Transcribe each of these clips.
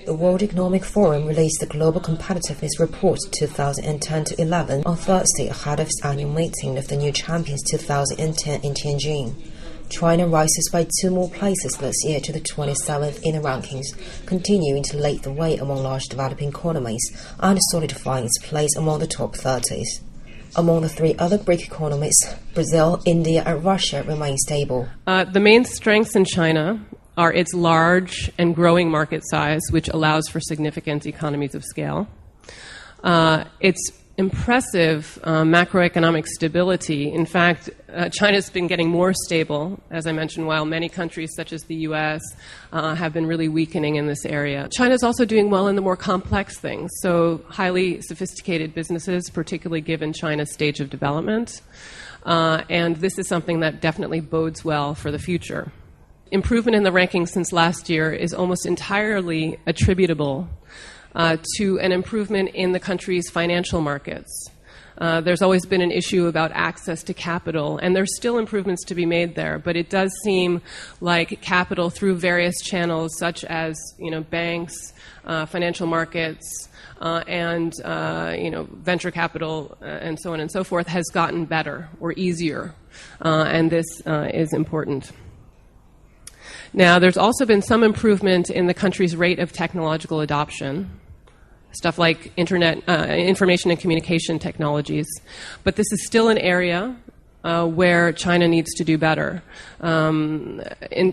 The World Economic Forum released the Global Competitiveness Report 2010-11 on Thursday ahead of its annual meeting of the New Champions 2010 in Tianjin. China rises by 2 more places this year to the 27th in the rankings, continuing to lead the way among large developing economies and solidifying its place among the top 30s. Among the 3 other BRIC economies, Brazil, India and Russia remain stable. The main strengths in China are its large and growing market size, which allows for significant economies of scale. Its impressive macroeconomic stability. In fact, China's been getting more stable, as I mentioned, while many countries such as the U.S. Have been really weakening in this area. China's also doing well in the more complex things, so highly sophisticated businesses, particularly given China's stage of development. And this is something that definitely bodes well for the future. Improvement in the rankings since last year is almost entirely attributable to an improvement in the country's financial markets. There's always been an issue about access to capital, and there's still improvements to be made there, but it does seem like capital through various channels such as banks, financial markets, and venture capital and so on and so forth has gotten better or easier, and this is important. Now, there's also been some improvement in the country's rate of technological adoption, stuff like internet, information and communication technologies. But this is still an area where China needs to do better. And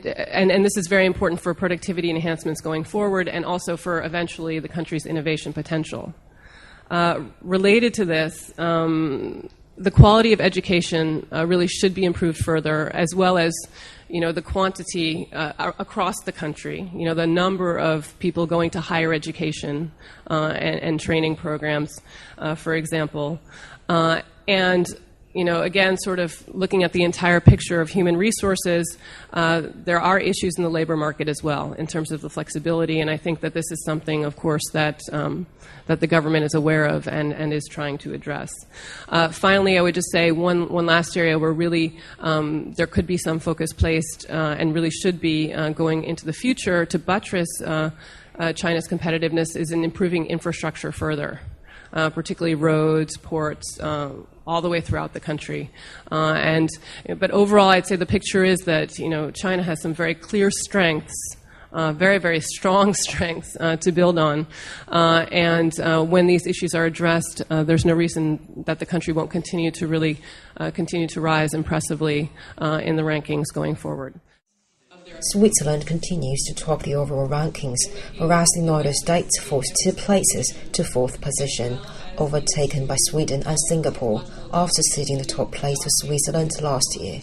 this is very important for productivity enhancements going forward and also for eventually the country's innovation potential. Related to this, the quality of education really should be improved further, as well as the quantity across the country, the number of people going to higher education and training programs, for example. And again, sort of looking at the entire picture of human resources, there are issues in the labor market as well in terms of the flexibility, and I think that this is something, of course, that the government is aware of and is trying to address. Finally, I would just say one last area where really there could be some focus placed and really should be going into the future to buttress China's competitiveness is in improving infrastructure further, particularly roads, ports, all the way throughout the country. But overall, I'd say the picture is that China has some very clear strengths, very, very strong strengths to build on. And when these issues are addressed, there's no reason that the country won't continue to really continue to rise impressively in the rankings going forward. Switzerland continues to top the overall rankings, whereas the United States falls 2 places to 4th position, overtaken by Sweden and Singapore, after ceding the top place to Switzerland last year.